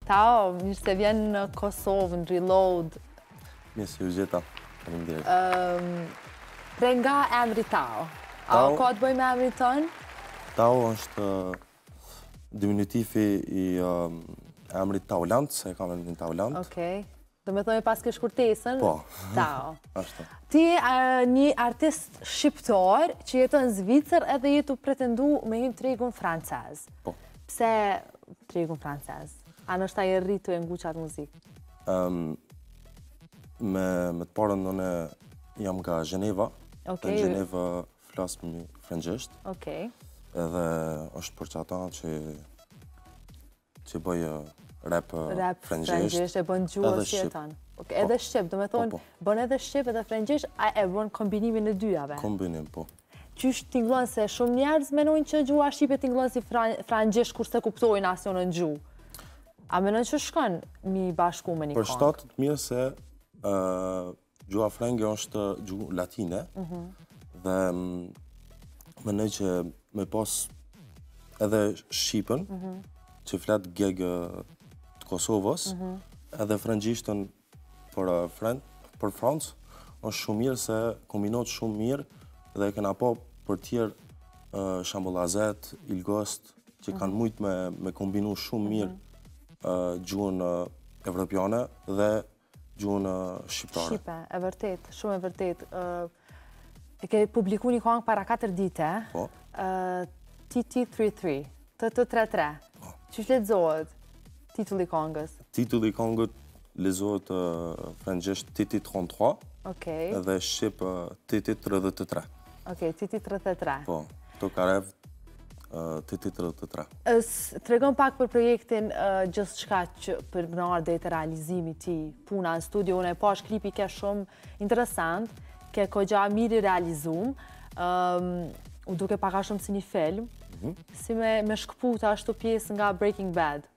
Tao, mirë se vjen në Kosovë, në Reload. Mirë se ju gjeta. Faleminderit. Pre nga emri Tao. A ka të bëj me emri tënë? Tao është diminutivi i emrit Taulant, se e kam emrin Taulant. Okej. Do me thoni pas ke shkurtesën? Po. Tao. Ashtu. Ti një artist shqiptar që jeton në Zvicër edhe jetu pretendu me hyn tregun francez. Po. Pse tregun francez? A nështë ta e rritu e nguqat muzikë? Me të parën nëne jam nga Gjeneva. Okej. Në Gjeneva flasë me frëngjisht. Okej. Edhe është për që ata që bëjë rap frëngjisht. E bën gjuhë si e tanë. Edhe Shqip, do me thonë, bën edhe Shqip edhe frëngjisht, a e bën kombinimin e dyjave? Kombinim, po. Qysh t'inglon se shumë njerëz menojnë që gjuha Shqipe t'inglon si frëngjisht kurse kuptojnë asë në gjuhë. A menojnë që shkon mi bashku me një Për këngë? shtatë të mirë se gjuha frëngjë është gjuhë latine dhe menoj që me pas edhe Shqipën që flet gegë të Kosovës edhe frëngjishtën për Francë është shumë mirë se kombinot shumë mirë dhe kena po për tjerë Shambolazet, Ilgost që kanë mujtë me kombinu shumë mirë gjuhën evropiane dhe gjuhën shqiptare. Shqipe, e vërtet, shumë e vërtet. E ke publiku një këngë para 4 dite, TT33, TT33. Qysh lexohet titulli i këngës? Titulli i këngës lexohet frëngjisht TT33 edhe shqip TT33. Okej, TT33. Po, to karev TT33. Tregon pak për projektin gjithçka që për në ardhe të realizimi ti, puna në studio, unë e pash klipi ke shumë interesant, ke kogja mirë i realizum, u duke paka shumë si një film, si me shkëputa ashtu pjesë nga Breaking Bad.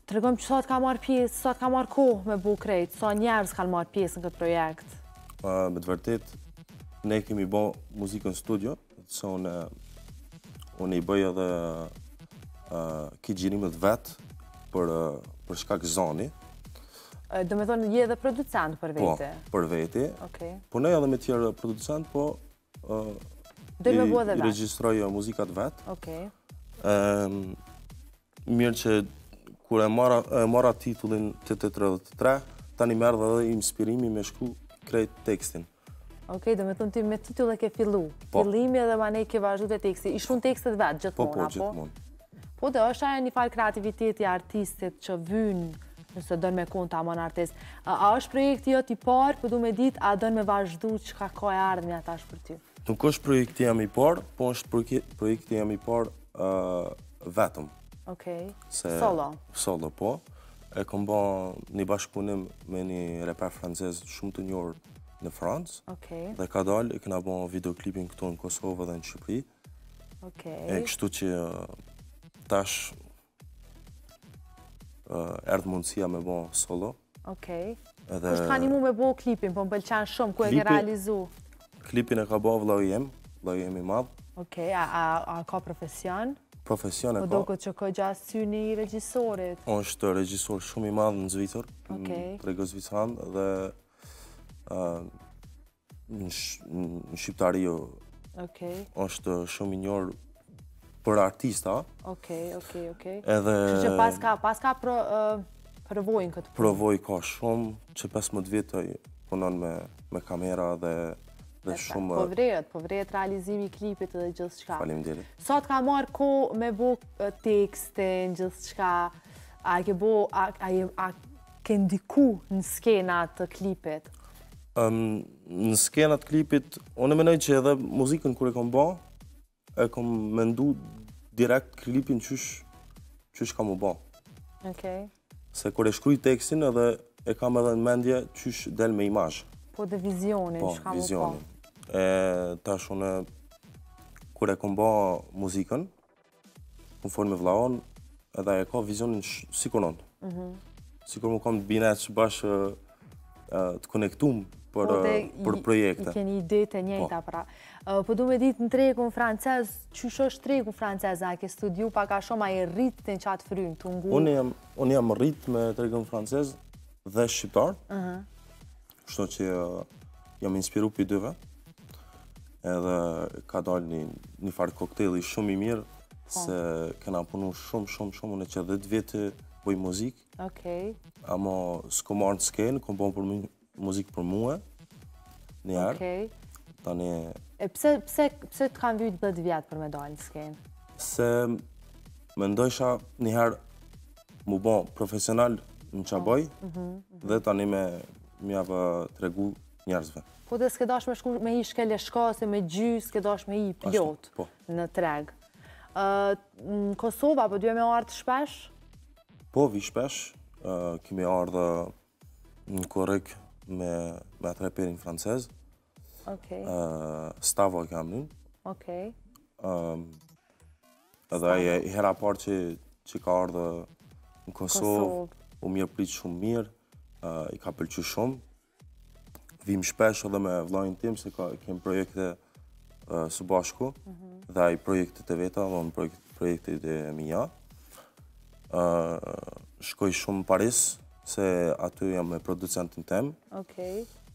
Tregon që sot ka marrë pjesë, sot ka marrë kohë me bu krejt, sa njerëz kanë marrë pjesë në këtë projekt? Me të vërtet, ne kemi bo muzikën studio, se unë i bëj edhe këtë gjirimet vetë për shkak zoni. Do me thonë, je edhe producent për vete? Po, për vete. Po ne edhe me tjerë producent, po i registroj muzikat vetë. Mirë që kur e mara titullin TT33, tani merë dhe inspirimi me shku krejt tekstin. Okej, do me thonë ti me titull e ke fillu. Fillimi edhe ma ne ke vazhdu të teksti. I shumë tekstet vetë, gjithmonë, Po, gjithmonë. Po, dhe është ajo një farë kreativiteti artistit që vynë, nëse dënë me konë të amon artist. A është projekti jo t'i parë, për du me ditë, a dënë me vazhdu që ka ko e ardhë një atash për ty? Nuk është projekti jam i parë, po është projekti jam i parë vetëm. Okej, solo? Solo, po. E kom ba një bashkëpunim me një reper francez shumë të njërë në Francë. Dhe ka dalë, e këna ba videoklipin këtu në Kosovë dhe në Shqipëri. E kështu që tash erdhë mundësia me ba solo. Okej. Kështë ka një mu me bo klipin, po më pëlqenë shumë, ku e ke realizu? Klipin e ka ba vlau jem i madhë. Okej, a ka profesion? Profesion e ka. Po do këtë që ka gjatë syni i regjisorit? Është regjisor shumë i madhë në Zvicër, në trego Zvicran, dhe në Shqiptario është shumë i njërë për artista. Që që pas ka përvojnë këtë punë? Përvoj ka shumë, që 15 vjetë punon me kamera dhe shumë... Po vret realizimi i klipit dhe gjithë shka. Faleminderit. Sot ka marrë ko me bo tekstin, gjithë shka, a ke ndiku në skenat të klipit? Në skenat klipit, unë menoj që edhe muzikën kër e kom ba, e kom mendu direkt klipin qysh kam u ba. Se kër e shkruj tekstin edhe e kam edhe në mendje qysh del me imazh. Po dhe vizionin, që kam u ba. Tash unë, kër e kom ba muzikën, më folë me vlaon, edhe e ka vizionin sikur nëndë. Sikur më kam të binet që bashkë të konektum për projekte. I keni ide të njëjta pra. Po du me ditë në tregun francez, qysh është tregun francez, a ke studiu pak a shumë, a i rritë të në qatë frymë, të ngu? Unë jam rritë me tregun francez dhe shqiptar, shto që jam inspiru për i dyve, edhe ka dalë një farë kokteli shumë i mirë, se kena punu shumë, unë që 10 vjetë bëj muzikë, ama s'ko marrë në skenë, kom bon për muzikë për muë, njerë. Tani... E pse të kanë vyjtë 10 vjetë për me dalë në skenë? Se me ndojsha njëherë mu bon profesional në qa bëj, dhe tani me javë të regu njerëzve. Po dhe s'ke dash me shku me i shkele shkase, me gjy, s'ke dash me i pilot në treg. Në Kosova, po duhe me ardhë shpesh? Po, vi shpesh. Kemi ardhë në Korek me atë reperin francez. Stavo kam njën. Edhe i hera parë që ka ardhë në Kosovë, u mirë pritë shumë mirë, i ka pëlqy shumë. Vim shpesh edhe me vllajin tim, se kem projekte së bashku, dhe ai projektet e veta, dhe në projektet e mija. Shkoj shumë në Paris, se aty jam me producentin tem.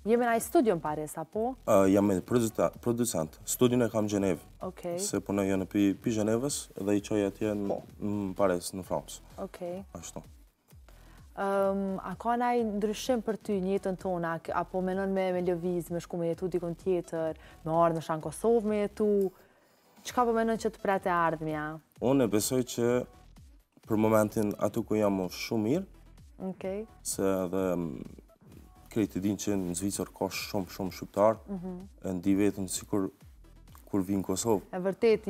Jemi në studio në Paris, apo? Jam me producent. Studion e kam në Gjenevë. Se punoj në pi Gjenevës dhe i qoj atje në Paris, në Fransë. Ashtu. A ka naj ndryshim për ty njëtën tona, apo menon me lëviz, me shku me jetu dikon tjetër, me ardhë në shanë Kosovë me jetu? Qka po menon që të prete ardhmja? Unë e besoj që për momentin atu ku jam shumë mirë, se edhe krejt e din që në Zvicër ka shumë shqiptar, e ndi vetën si kur vinë Kosovë. E vërtet,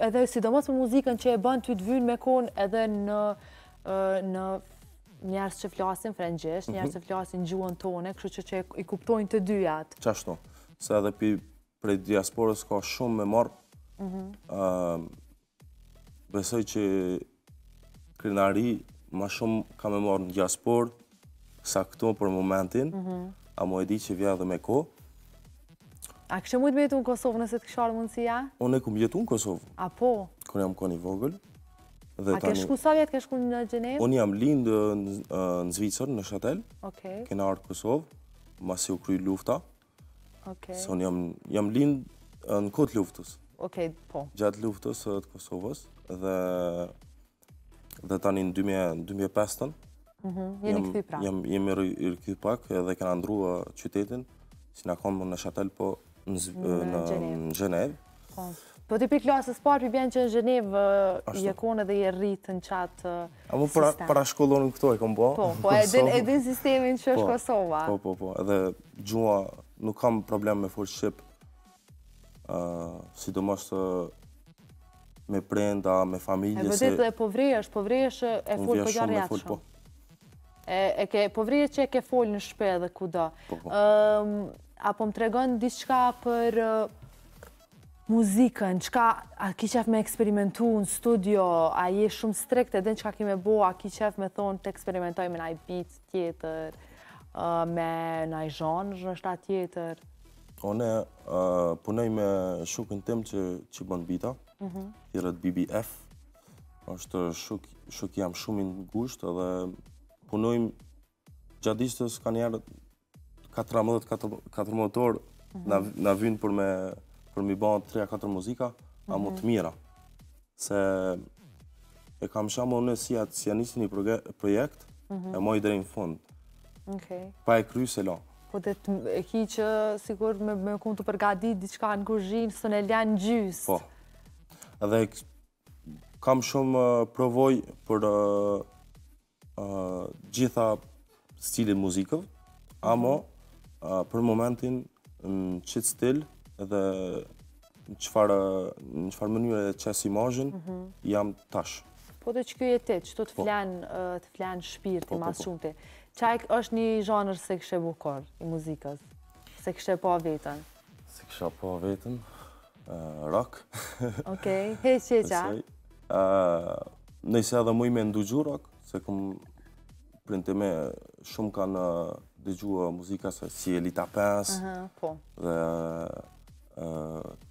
edhe sidomos për muzikën që e bën ty të vynë me konë edhe në njerës që flasin frëngjisht, njerës që flasin gjuhën tone, kështu që i kuptojnë të dyjat. Qashtu, se edhe prej diasporës ka shumë me marë. Besoj që krenari ma shumë ka me marë në diasporë, sa këtu për momentin, a mo e di që vja dhe me ko. A kështë mujtë me jetu në Kosovë nëse të kësharë mundësia? Unë e kum jetu në Kosovë. A po? Kër jam koni vogël. A ke shku sa vjetë, ke shku në Gjenevë? Unë jam lindë në Zvicër, në Shatel. Kena ardhë Kosovë, masi u kry lufta. Se unë jam lindë në kotë luftës. Gjatë luftës të Kosovës. Dhe tani në 2005-ën. Jeni këthy pra? Jemi rëky pak edhe kena ndrua qytetin, si nga konë në Shatel, po në Gjenevë. Po t'i për klasës parë, për bjenë që në Gjenevë je konë edhe je rritë në qatë sistem. A mu para shkollonën këto e kom bo. Po, edhin sistemin që është Kosova. Po, edhe gjua nuk kam problem me folë Shqip, sidomos me prenda, me familje. E vëdet dhe po vrejesh e folë për gjarë jatë shumë. Po vrejesh që e ke folë në shpe dhe kuda. Apo më tregon diçka për muzikën, a ki qef me eksperimentu në studio, a je shumë strikt edhe në qka ki me bo, a ki qef me thonë të eksperimentoj me naj beat tjetër, me naj zhanër në shta tjetër? One punoj me shukën tim që bën bita, tjërët BBF, është shuk jam shumë i ngusht edhe punojmë gjatë distës ka njerë 14 motor na vynë për mi banë 3-4 muzika, a mu të mira. Se e kam shamë unë si janisë një projekt, e moj dhe në fund. Pa e kry se la. Po dhe e ki që sigur me kun të përgadit diçka në kuzhinë, së në ljanë gjysë. Po. Edhe kam shumë provoj për gjitha stilin muzikëv, amo për momentin në qitë stil edhe në qëfar mënyre e qes imazhin, jam tash. Po dhe që kjo e ti, që të flenë shpirti mas shumëti. Qaj është një zhanër se kështë e bukur i muzikës? Se kështë e po vetën? Se kështë e po vetën? Rock. Okej, heq qa? Nëjse edhe muj me ndugju rock, se këm printe me shumë kanë dëgjua muzika si Elita Pens dhe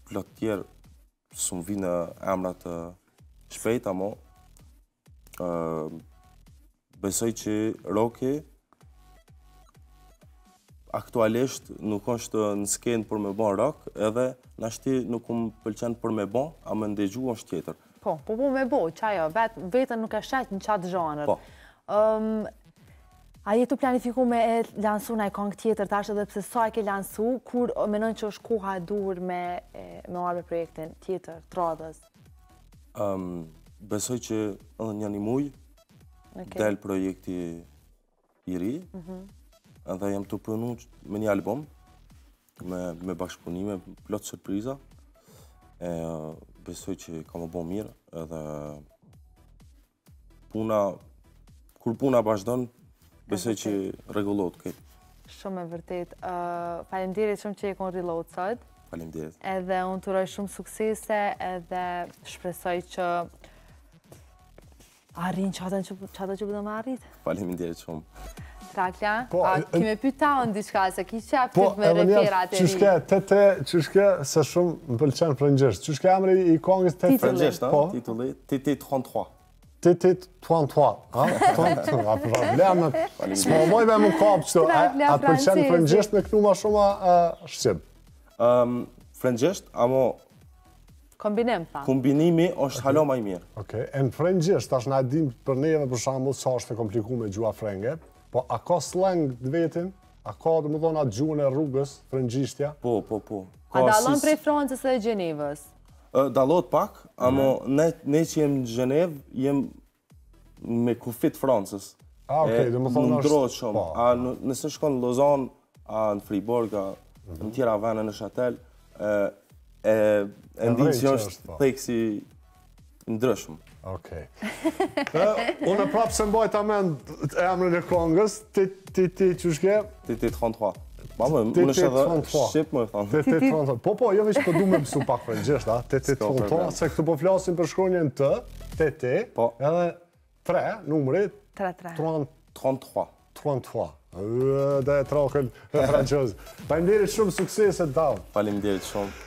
plot tjerë, s'u vinë emrat shpejt, amo besoj që rocki aktualisht nuk është në skenë për me bon rock, edhe nashti nuk më pëlqen për me bon, a më ndëgju është tjetër. Po me bo, qajo, vetën nuk e shetë në qatë zhanër. A jetu planifiku me e lansu në e kong tjetër tash edhe pse sa e ke lansu, kur menon që është koha e dur me arë me projektin tjetër, tradhës? Besoj që edhe një muj, del projekti i ri, edhe jam të prënu me një album, me bashkëpunime, plot surpriza. Besoj që ka më bo mirë, edhe kur puna bashkëdon, besoj që regullot këtë. Shumë e vërtet. Faleminderit shumë që e kon reload sot. Faleminderit. Edhe unë të uroj shumë suksese, edhe shpresoj që arrin qatë që bëdë më arrit. Faleminderit shumë. Trakla, kime pyta unë diçka, se ki qeptit me referat e ri. Qyshke, se shumë më pëlqenë frëngjësht. Qyshke emri i kongës të frëngjësht, titulli, Titi 33. Titi 33, a problemet. S'ma mojve më kapë qëto, a pëlqenë frëngjësht me këtu ma shumë shqip? Frëngjësht, amo... Kombinim, pa. Kombinimi është halo ma i mirë. Okej, e në frëngjësht, tash na dim për neve për shambull sa është e kompliku me gjua frenge, po a ka slang të vetin? A ka dhe më thonë atë gjuhën e rrugës, frëngjishtja? Po. A dalon prej Francës dhe Gjenevës? Dalot pak, amo ne që jem në Gjenev, jem me kufit Francës. Okej, dhe më thonë është... Në ndrojtë shumë. Nëse shkon në Lausanne, në Fribourg, në tjera vene në Chatel, e ndinë që është theksi ndryshëm. Okej. Unë prapë se mbajt amend emrin e kongës, ti qyshke? Titi 33. Unë është edhe Shqip më e thonë. Titi 33. Po, jo veç po du me mësu pak frëngjisht, Titi 33, se këtu po flasim për shkronjën të, Titi, edhe 3, numri 33. 33. Dhe e trokën frëngjës. Faleminderit shumë, suksese të davë. Faleminderit shumë.